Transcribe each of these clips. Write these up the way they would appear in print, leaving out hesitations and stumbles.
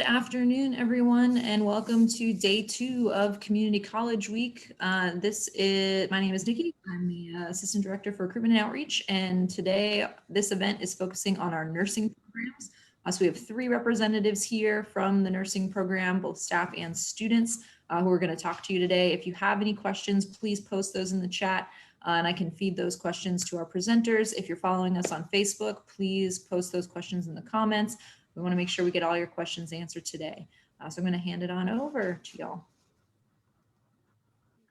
afternoon, everyone, and welcome to day 2 of Community College Week. My name is Nikki. I'm the Assistant Director for Recruitment and Outreach, and today this event is focusing on our nursing programs. So we have 3 representatives here from the nursing program, both staff and students, who are going to talk to you today. If you have any questions, please post those in the chat. And I can feed those questions to our presenters. If you're following us on Facebook, please post those questions in the comments. We want to make sure we get all your questions answered today. So I'm going to hand it on over to y'all.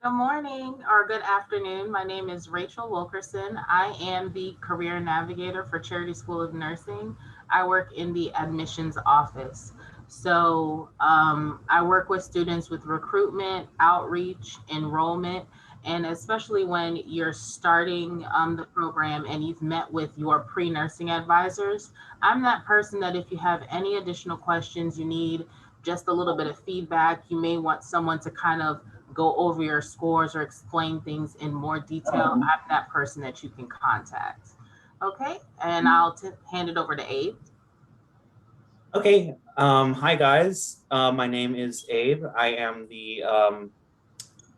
Good morning or good afternoon. My name is Rachel Wilkerson. I am the Career Navigator for Charity School of Nursing. I work in the admissions office. So I work with students with recruitment, outreach, enrollment, and especially when you're starting the program and you've met with your pre-nursing advisors. I'm that person that if you have any additional questions, you need just a little bit of feedback, you may want someone to kind of go over your scores or explain things in more detail, I'm that person that you can contact. Okay, and I'll hand it over to Abe. Okay, hi guys. My name is Abe. I am the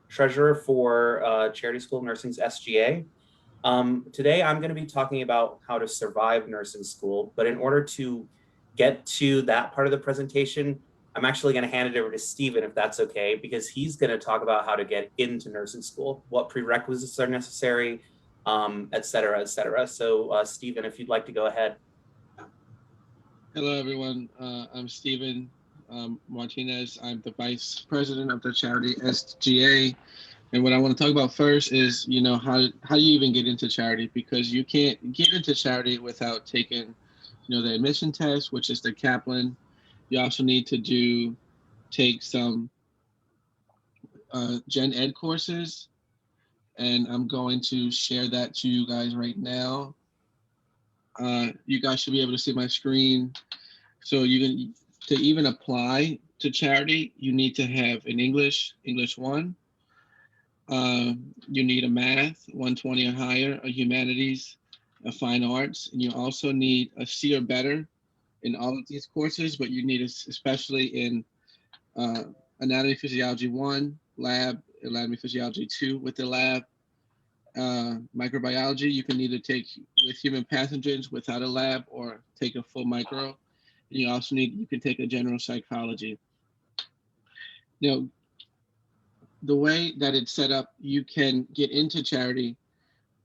treasurer for Charity School of Nursing's SGA. Today I'm going to be talking about how to survive nursing school, but in order to get to that part of the presentation, I'm actually going to hand it over to Stephen, if that's okay, because he's going to talk about how to get into nursing school, what prerequisites are necessary, et cetera, et cetera. So Stephen, if you'd like to go ahead. Hello, everyone. I'm Stephen Martinez. I'm the vice president of the charity SGA. And what I want to talk about first is, how you even get into charity, because you can't get into charity without taking, the admission test, which is the Kaplan. You also need to take some gen ed courses, and I'm going to share that to you guys right now. You guys should be able to see my screen. So to even apply to charity, you need to have an English 1. You need a math 120 or higher, a humanities, a fine arts, and you also need a C or better in all of these courses, but you need especially in anatomy physiology 1, lab, anatomy physiology 2 with the lab, microbiology, you can either take with human pathogens without a lab or take a full micro. And you also you can take a general psychology. The way that it's set up, you can get into charity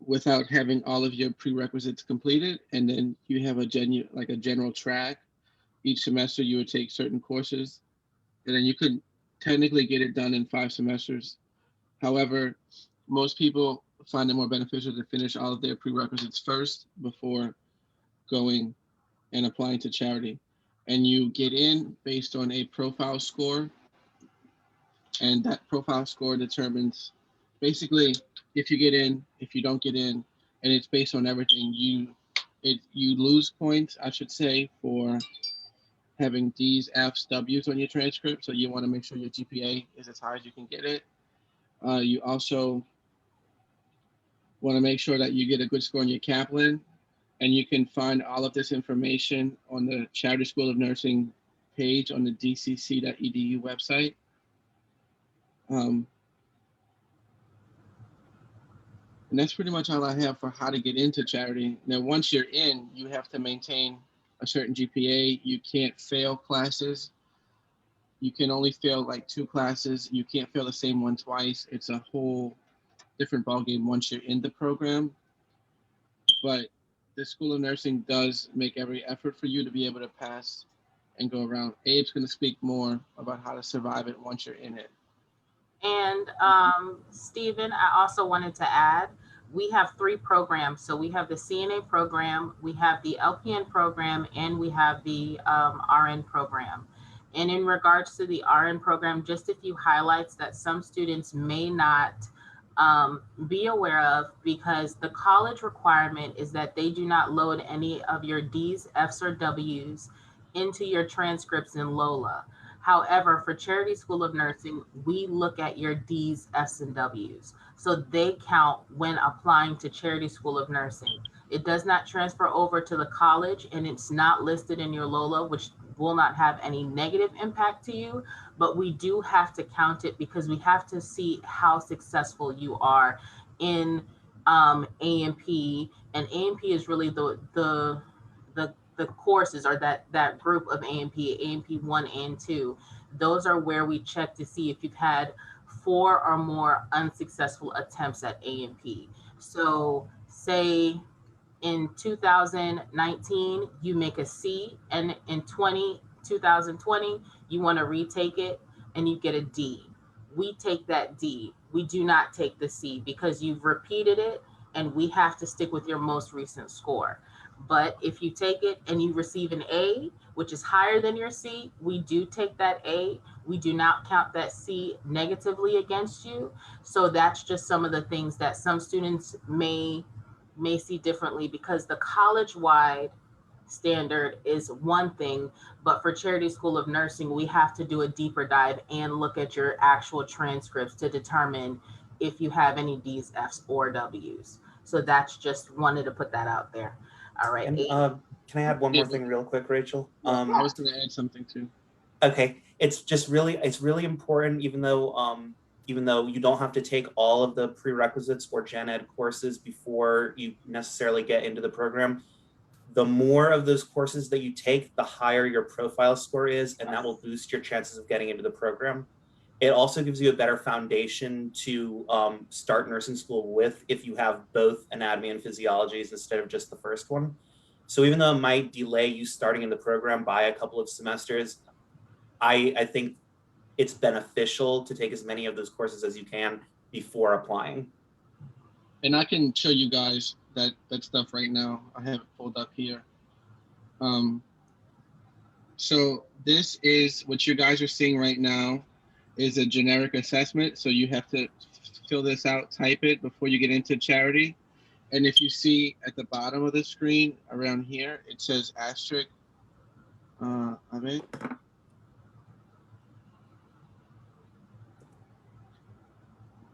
without having all of your prerequisites completed, and then you have a general track. Each semester you would take certain courses, and then you could technically get it done in 5 semesters. However, most people find it more beneficial to finish all of their prerequisites first before going and applying to charity. And you get in based on a profile score, and that profile score determines basically if you get in, if you don't get in, and it's based on everything. You lose points, I should say, for having D's, F's, W's on your transcript. So you want to make sure your GPA is as high as you can get it. You also want to make sure that you get a good score on your Kaplan, and you can find all of this information on the Charity School of Nursing page on the dcc.edu website. And that's pretty much all I have for how to get into charity. Now, once you're in, you have to maintain a certain GPA. You can't fail classes. You can only fail like 2 classes. You can't fail the same one twice. It's a whole different ballgame once you're in the program. But the School of Nursing does make every effort for you to be able to pass and go around. Abe's going to speak more about how to survive it once you're in it. And Stephen, I also wanted to add, we have 3 programs. So we have the CNA program, we have the LPN program, and we have the RN program. And in regards to the RN program, just a few highlights that some students may not be aware of, because the college requirement is that they do not load any of your D's, F's, or W's into your transcripts in Lola. However, for Charity School of Nursing, we look at your D's, F's, and W's. So they count when applying to Charity School of Nursing. It does not transfer over to the college, and it's not listed in your Lola, which will not have any negative impact to you, but we do have to count it because we have to see how successful you are in A&P, and A&P is really the courses, or that group of A&P 1 and 2. Those are where we check to see if you've had 4 or more unsuccessful attempts at A&P. So say in 2019 you make a C, and in 2020 you want to retake it and you get a D. We take that D. We do not take the C because you've repeated it, and we have to stick with your most recent score. But if you take it and you receive an A, which is higher than your C, we do take that A. We do not count that C negatively against you. So that's just some of the things that some students may see differently, because the college-wide standard is one thing, but for Charity School of Nursing, we have to do a deeper dive and look at your actual transcripts to determine if you have any D's, F's, or W's. So that's just wanted to put that out there. All right. And can I add one more thing real quick, Rachel? I was going to add something too. Okay, it's really important, even though you don't have to take all of the prerequisites or gen ed courses before you necessarily get into the program. The more of those courses that you take, the higher your profile score is, and that will boost your chances of getting into the program. It also gives you a better foundation to start nursing school with if you have both anatomy and physiologies instead of just the first one. So even though it might delay you starting in the program by a couple of semesters, I think it's beneficial to take as many of those courses as you can before applying. And I can show you guys that stuff right now. I have it pulled up here. So this is what you guys are seeing right now is a generic assessment. So you have to fill this out, type it before you get into Charity. And if you see at the bottom of the screen around here, it says asterisk.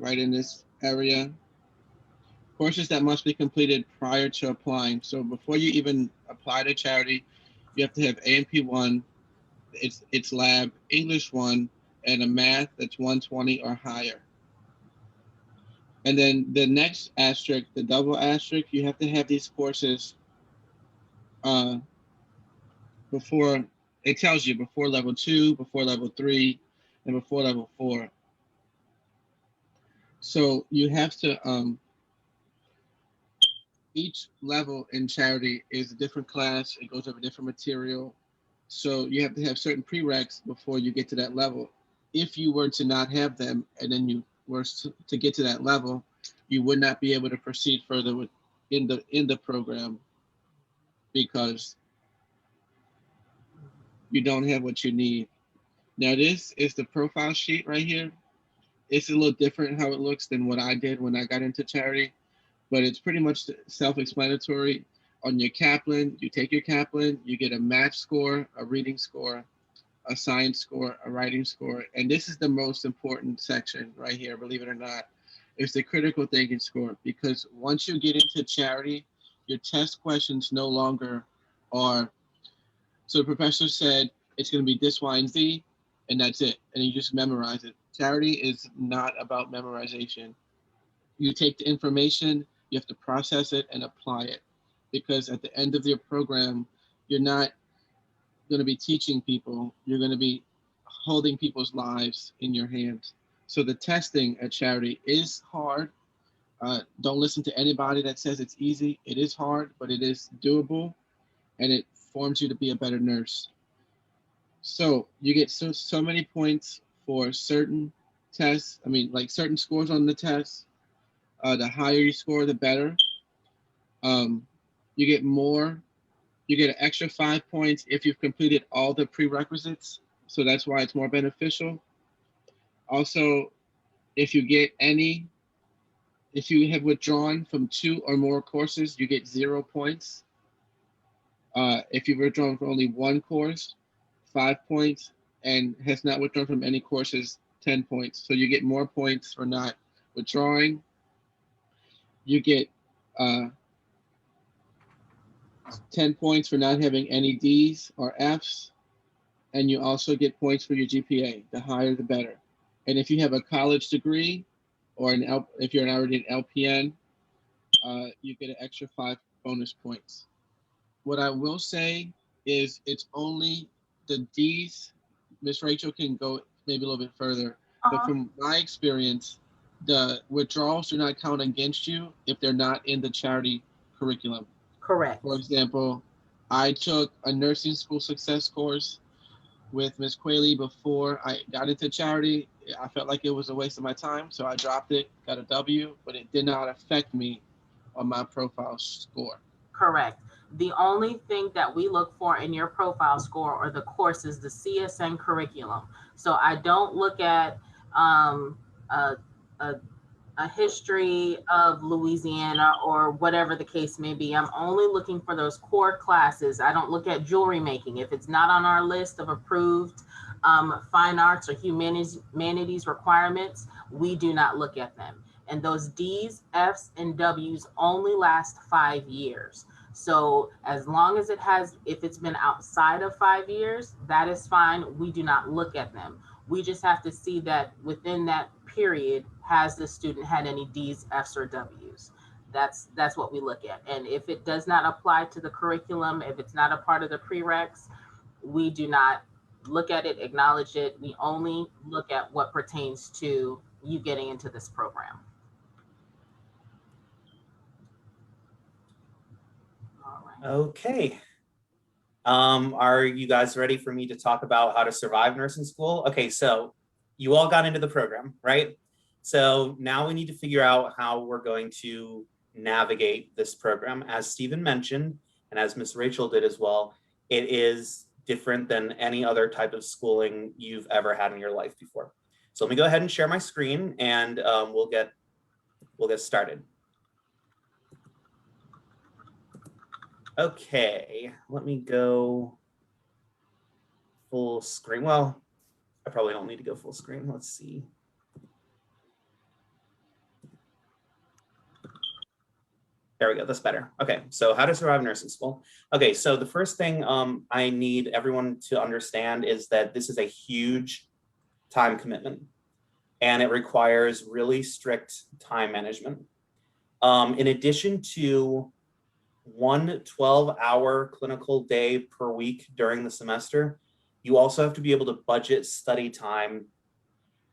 Right in this area. Courses that must be completed prior to applying. So before you even apply to Charity, you have to have A&P 1, it's lab, English 1, and a math that's 120 or higher. And then the next asterisk, the double asterisk, you have to have these courses before, it tells you before level 2, before level 3, and before level 4. So you have to, each level in Charity is a different class. It goes over different material. So you have to have certain prereqs before you get to that level. If you were to not have them, and then you were to get to that level, you would not be able to proceed further with in the program because you don't have what you need. Now this is the profile sheet right here. It's a little different how it looks than what I did when I got into Charity, but it's pretty much self-explanatory. On your Kaplan, you take your Kaplan, you get a math score, a reading score, a science score, a writing score, and this is the most important section right here, believe it or not. It's the critical thinking score, because once you get into Charity, your test questions no longer are, so the professor said it's going to be this, Y, and Z, and that's it, and you just memorize it. Charity is not about memorization. You take the information, you have to process it and apply it, because at the end of your program, you're not going to be teaching people, you're going to be holding people's lives in your hands. So the testing at Charity is hard. Don't listen to anybody that says it's easy. It is hard, but it is doable, and it forms you to be a better nurse. So you get so many points for certain tests. I mean, like certain scores on the test. The higher you score, the better. You get more. You get an extra 5 points if you've completed all the prerequisites. So that's why it's more beneficial. Also, if you have withdrawn from 2 or more courses, you get 0 points. If you've withdrawn from only 1 course, 5 points, and has not withdrawn from any courses, 10 points. So you get more points for not withdrawing. You get 10 points for not having any D's or F's. and you also get points for your GPA. The higher, the better. And if you have a college degree, or if you're already an LPN, you get an extra 5 bonus points. What I will say is it's only the D's. Miss Rachel can go maybe a little bit further, but from my experience, the withdrawals do not count against you if they're not in the charity curriculum. Correct. For example, I took a nursing school success course with Miss Quayle before I got into charity. I felt like it was a waste of my time, so I dropped it, got a W, but it did not affect me on my profile score. Correct. The only thing that we look for in your profile score or the course is the CSN curriculum. So I don't look at a, a history of Louisiana or whatever the case may be. I'm only looking for those core classes. I don't look at jewelry making. If it's not on our list of approved fine arts or humanities requirements, we do not look at them. And those D's, F's, and W's only last 5 years. So as long as if it's been outside of 5 years, that is fine. We do not look at them. We just have to see that within that period, has the student had any D's, F's, or W's? That's what we look at. And if it does not apply to the curriculum, if it's not a part of the prereqs, we do not look at it, acknowledge it. We only look at what pertains to you getting into this program. Okay. Are you guys ready for me to talk about how to survive nursing school? Okay, so you all got into the program, right? So now we need to figure out how we're going to navigate this program. As Stephen mentioned, and as Miss Rachel did as well, it is different than any other type of schooling you've ever had in your life before. So let me go ahead and share my screen, and we'll get started. Okay, let me go full screen. Well, I probably don't need to go full screen. Let's see. There we go, that's better. Okay, so how to survive nursing school. Okay, so the first thing I need everyone to understand is that this is a huge time commitment, and it requires really strict time management. In addition to one 12-hour clinical day per week during the semester, you also have to be able to budget study time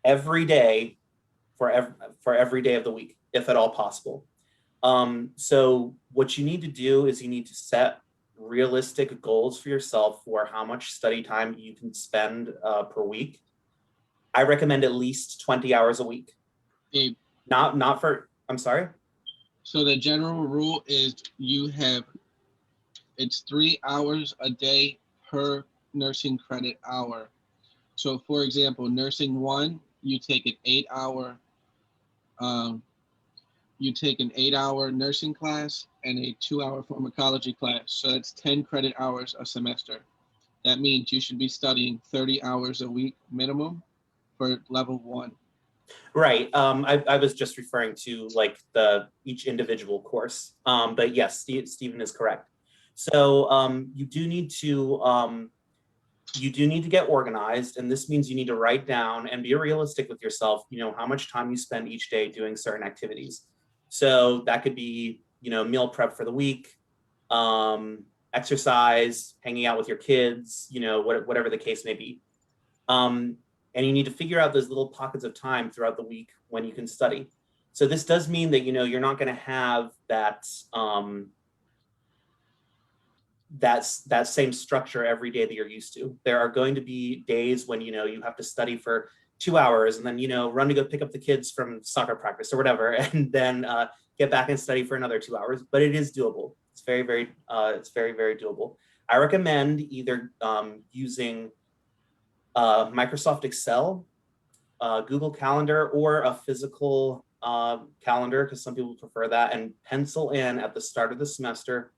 every day for every day of the week, if at all possible. So what you need to do is you need to set realistic goals for yourself for how much study time you can spend per week. I recommend at least 20 hours a week. Abe, Not for, I'm sorry? so the general rule is it's 3 hours a day per nursing credit hour. So for example, nursing 1, you take an 8-hour nursing class and a 2-hour pharmacology class. So that's 10 credit hours a semester. That means you should be studying 30 hours a week minimum for level 1. Right. I was just referring to like each individual course. But yes, Stephen is correct. So you do need to get organized, and this means you need to write down and be realistic with yourself, how much time you spend each day doing certain activities. So that could be, meal prep for the week, exercise, hanging out with your kids, whatever the case may be. And you need to figure out those little pockets of time throughout the week when you can study. So this does mean that, you're not going to have that same structure every day that you're used to. There are going to be days when, you have to study for 2 hours and then, run to go pick up the kids from soccer practice or whatever, and then get back and study for another 2 hours, but it is doable. It's very, very doable. I recommend either using Microsoft Excel, Google Calendar, or a physical calendar, because some people prefer that, and pencil in at the start of the semester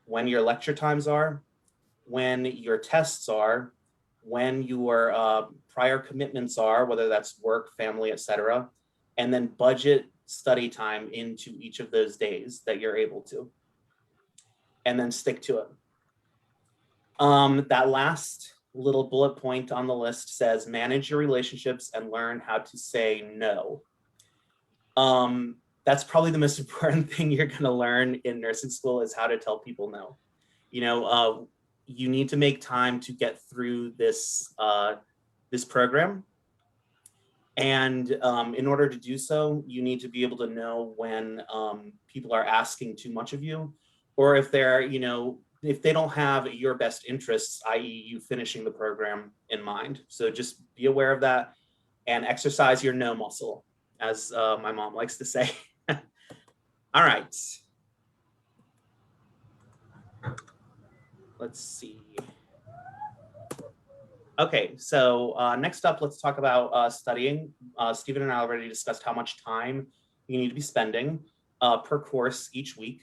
when your lecture times are, when your tests are, when your prior commitments are, whether that's work, family, etc., and then budget study time into each of those days that you're able to, and then stick to it. That last little bullet point on the list says manage your relationships and learn how to say no. That's probably the most important thing you're going to learn in nursing school is how to tell people no. You know, you need to make time to get through this this program. And in order to do so, you need to be able to know when people are asking too much of you, or if they're, you know, if they don't have your best interests, i.e. you finishing the program in mind. So just be aware of that and exercise your no muscle, as my mom likes to say. All right. Let's see. Okay, so next up, let's talk about studying. Stephen and I already discussed how much time you need to be spending per course each week.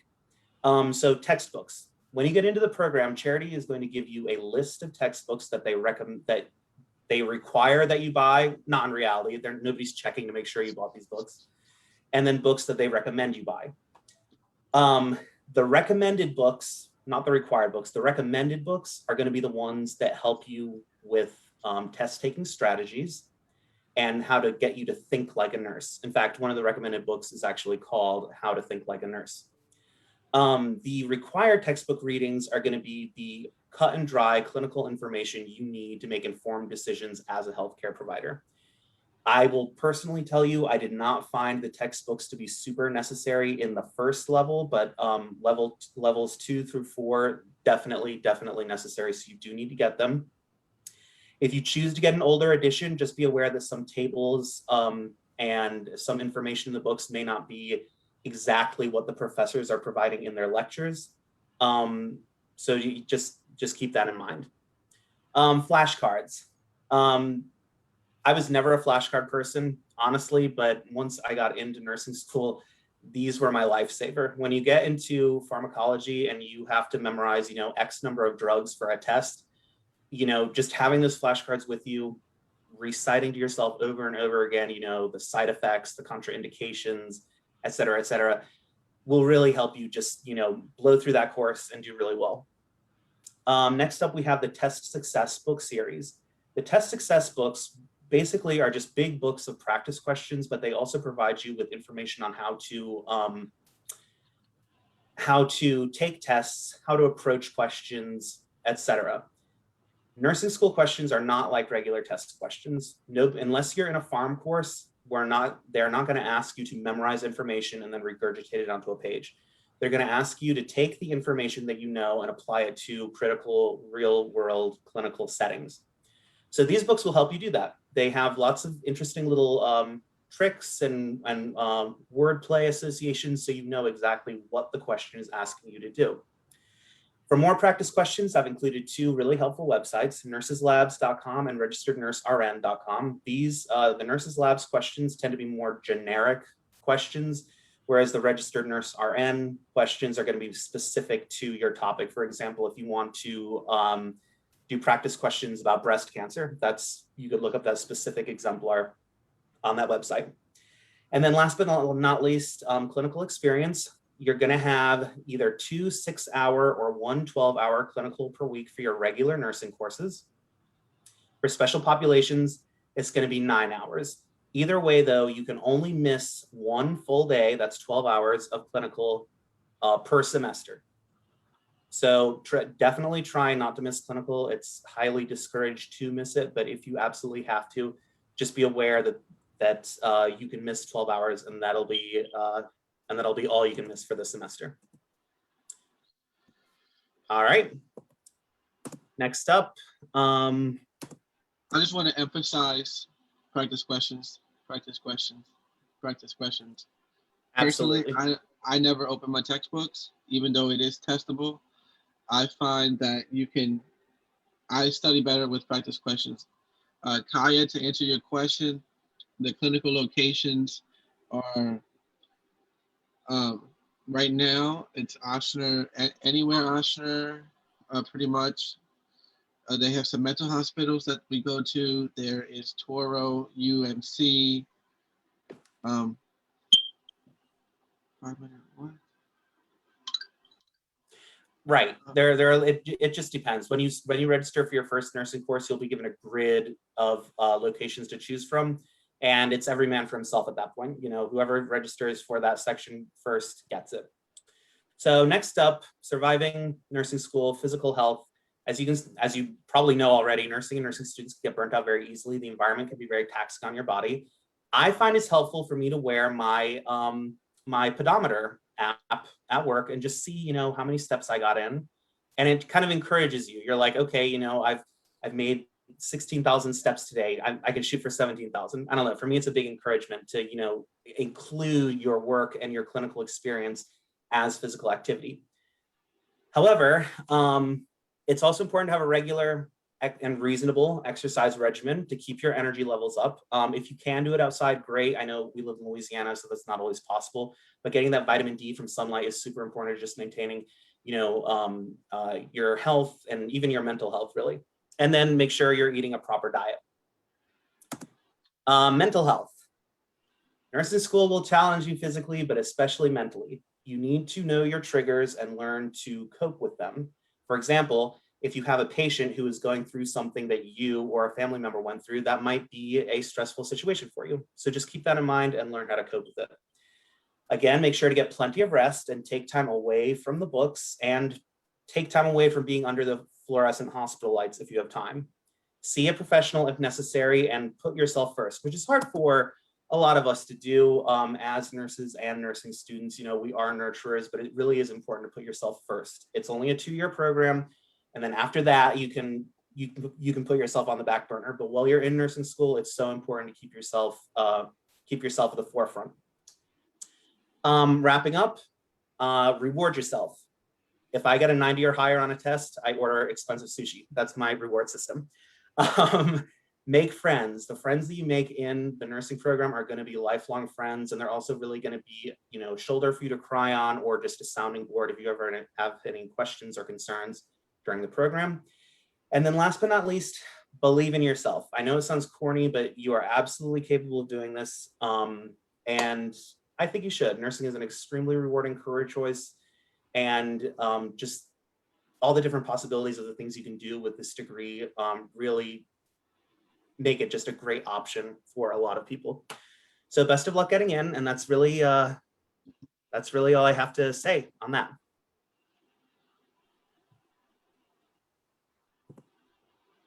So textbooks. When you get into the program, Charity is going to give you a list of textbooks that they recommend, that they require that you buy. Not in reality, nobody's checking to make sure you bought these books. And then books that they recommend you buy. The recommended books, not the required books, the recommended books are going to be the ones that help you with test taking strategies and how to get you to think like a nurse. In fact, one of the recommended books is actually called How to Think Like a Nurse. The required textbook readings are going to be the cut and dry clinical information you need to make informed decisions as a healthcare provider. I will personally tell you, I did not find the textbooks to be super necessary in the first level, but levels 2 through 4, definitely necessary. So you do need to get them. If you choose to get an older edition, just be aware that some tables and some information in the books may not be exactly what the professors are providing in their lectures. So you just keep that in mind. Flashcards. I was never a flashcard person, honestly, but once I got into nursing school, these were my lifesaver. When you get into pharmacology and you have to memorize, you know, X number of drugs for a test, you know, just having those flashcards with you, reciting to yourself over and over again, you know, the side effects, the contraindications, et cetera, will really help you just, you know, blow through that course and do really well. Next up, we have the Test Success book series. The Test Success books basically are just big books of practice questions, but they also provide you with information on how to take tests, how to approach questions, etc. Nursing school questions are not like regular test questions. Nope, unless you're in a pharm course, they're not going to ask you to memorize information and then regurgitate it onto a page. They're going to ask you to take the information that you know and apply it to critical, real-world clinical settings. So these books will help you do that. They have lots of interesting little tricks and wordplay associations, so you know exactly what the question is asking you to do. For more practice questions, I've included 2 really helpful websites, nurseslabs.com and registerednursern.com. These, the Nurses Labs questions tend to be more generic questions, whereas the Registered Nurse RN questions are going to be specific to your topic. For example, if you want to do practice questions about breast cancer, you could look up that specific exemplar on that website. And then last but not least, clinical experience. You're going to have either 2 6-hour or 1 12-hour clinical per week for your regular nursing courses. For special populations, it's going to be 9 hours. Either way, though, you can only miss 1 full day, that's 12 hours of clinical per semester. So definitely try not to miss clinical. It's highly discouraged to miss it, but if you absolutely have to, just be aware that you can miss 12 hours and that'll be all you can miss for the semester. All right. Next up. I just want to emphasize practice questions. Absolutely. Personally, I never open my textbooks, even though it is testable. I find that I study better with practice questions. Kaya, to answer your question, the clinical locations are, right now, it's Ochsner, anywhere Ochsner, pretty much. They have some mental hospitals that we go to. There is Toro, UMC. 5 minute what? Right. It just depends. When you register for your first nursing course, you'll be given a grid of locations to choose from, and it's every man for himself at that point. You know, whoever registers for that section first gets it. So next up, surviving nursing school, physical health. As you probably know already, nursing and nursing students get burnt out very easily. The environment can be very taxing on your body. I find it's helpful for me to wear my my pedometer app at work and just see, you know, how many steps I got in. And it kind of encourages you. You're like, okay, you know, I've made 16,000 steps today. I can shoot for 17,000. I don't know. For me, it's a big encouragement to, you know, include your work and your clinical experience as physical activity. However, it's also important to have a regular and reasonable exercise regimen to keep your energy levels up. If you can do it outside, great. I know we live in Louisiana, so that's not always possible, but getting that vitamin D from sunlight is super important to just maintaining, you know, your health and even your mental health, really. And then make sure you're eating a proper diet. Mental health. Nursing school will challenge you physically, but especially mentally. You need to know your triggers and learn to cope with them. For example, if you have a patient who is going through something that you or a family member went through, that might be a stressful situation for you. So just keep that in mind and learn how to cope with it. Again, make sure to get plenty of rest and take time away from the books and take time away from being under the fluorescent hospital lights if you have time. See a professional if necessary and put yourself first, which is hard for a lot of us to do as nurses and nursing students. You know, we are nurturers, but it really is important to put yourself first. It's only a 2-year program. And then after that, you can put yourself on the back burner. But while you're in nursing school, it's so important to keep yourself at the forefront. Wrapping up, reward yourself. If I get a 90 or higher on a test, I order expensive sushi. That's my reward system. Make friends. The friends that you make in the nursing program are going to be lifelong friends, and they're also really going to be, you know, shoulder for you to cry on, or just a sounding board if you ever have any questions or concerns during the program. And then last but not least, believe in yourself. I know it sounds corny, but you are absolutely capable of doing this. And I think you should. Nursing is an extremely rewarding career choice, and just all the different possibilities of the things you can do with this degree really make it just a great option for a lot of people. So best of luck getting in, and that's really all I have to say on that.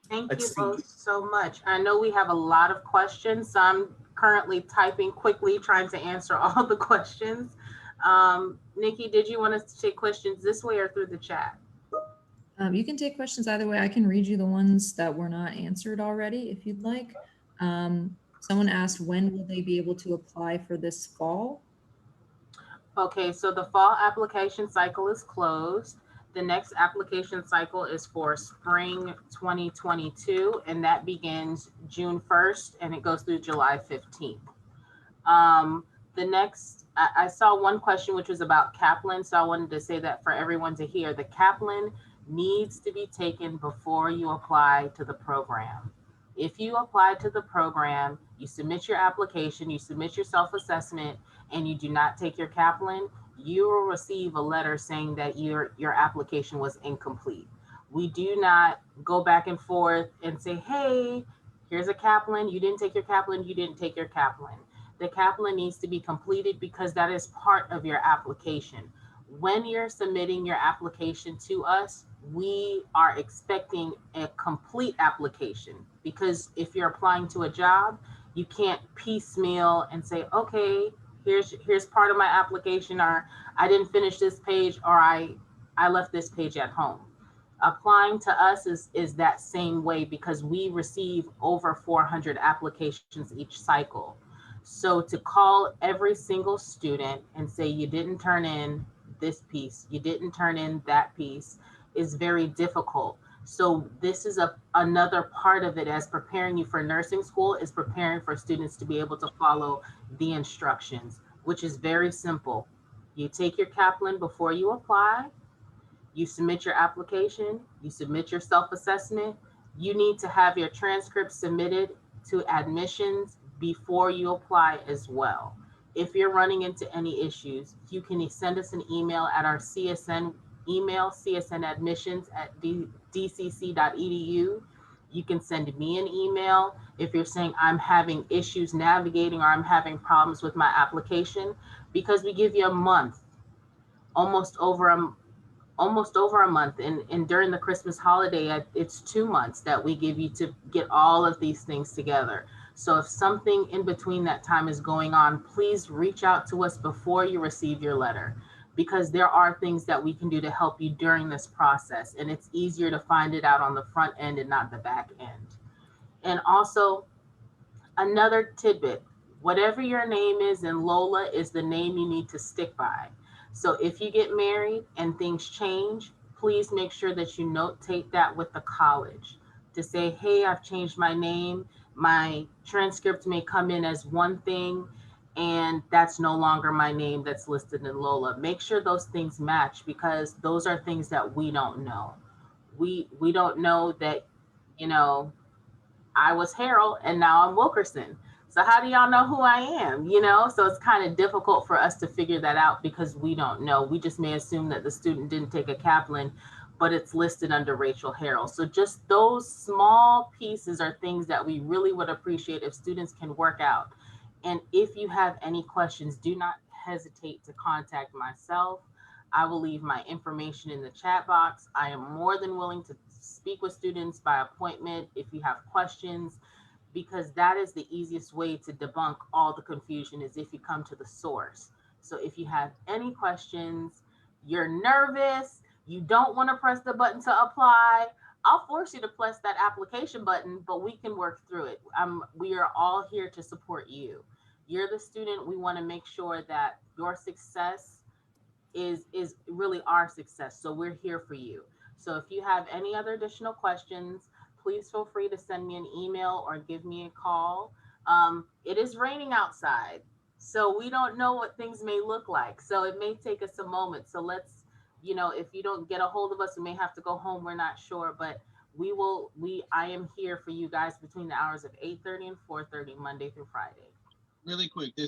Thank you both so much. I know we have a lot of questions, so I'm currently typing quickly, trying to answer all the questions. Nikki, did you want us to take questions this way or through the chat? You can take questions either way. I can read you the ones that were not answered already if you'd like. Someone asked, when will they be able to apply for this fall? Okay, so the fall application cycle is closed. The next application cycle is for spring 2022, and that begins June 1st and it goes through July 15th. The next, I saw one question which was about Kaplan, so I wanted to say that for everyone to hear. The Kaplan needs to be taken before you apply to the program. If you apply to the program, you submit your application, you submit your self-assessment, and you do not take your Kaplan, you will receive a letter saying that your application was incomplete. We do not go back and forth and say, hey, here's a Kaplan, you didn't take your Kaplan, you didn't take your Kaplan. The Kaplan needs to be completed because that is part of your application. When you're submitting your application to us, we are expecting a complete application, because if you're applying to a job, you can't piecemeal and say, okay, here's part of my application, or I didn't finish this page, or I left this page at home. Applying to us is that same way, because we receive over 400 applications each cycle. So to call every single student and say you didn't turn in this piece, you didn't turn in that piece, is very difficult. So this is another part of it, as preparing you for nursing school, is preparing for students to be able to follow the instructions, which is very simple. You take your Kaplan before you apply, you submit your application, you submit your self-assessment. You need to have your transcript submitted to admissions before you apply as well. If you're running into any issues, you can send us an email at our CSN email csnadmissions@dcc.edu. You can send me an email if you're saying I'm having issues navigating or I'm having problems with my application, because we give you a month, almost over a month, and during the Christmas holiday, it's 2 months that we give you to get all of these things together. So if something in between that time is going on, please reach out to us before you receive your letter, because there are things that we can do to help you during this process, and it's easier to find it out on the front end and not the back end. And also, another tidbit, whatever your name is in Lola is the name you need to stick by. So if you get married and things change, please make sure that you notate that with the college to say, hey, I've changed my name. My transcript may come in as one thing, and that's no longer my name that's listed in Lola. Make sure those things match, because those are things that we don't know. We don't know that, you know, I was Harold and now I'm Wilkerson. So how do y'all know who I am? You know, so it's kind of difficult for us to figure that out because we don't know. We just may assume that the student didn't take a Kaplan, but it's listed under Rachel Harold. So just those small pieces are things that we really would appreciate if students can work out. And if you have any questions, do not hesitate to contact myself. I will leave my information in the chat box. I am more than willing to speak with students by appointment if you have questions, because that is the easiest way to debunk all the confusion, is if you come to the source. So if you have any questions, you're nervous, you don't want to press the button to apply, I'll force you to press that application button, but we can work through it. We are all here to support you. You're the student. We want to make sure that your success is really our success. So we're here for you. So if you have any other additional questions, please feel free to send me an email or give me a call. It is raining outside, so we don't know what things may look like. So it may take us a moment. So let's, you know, if you don't get a hold of us, we may have to go home. We're not sure, but I am here for you guys between the hours of 8:30 and 4:30, Monday through Friday. Really quick, there's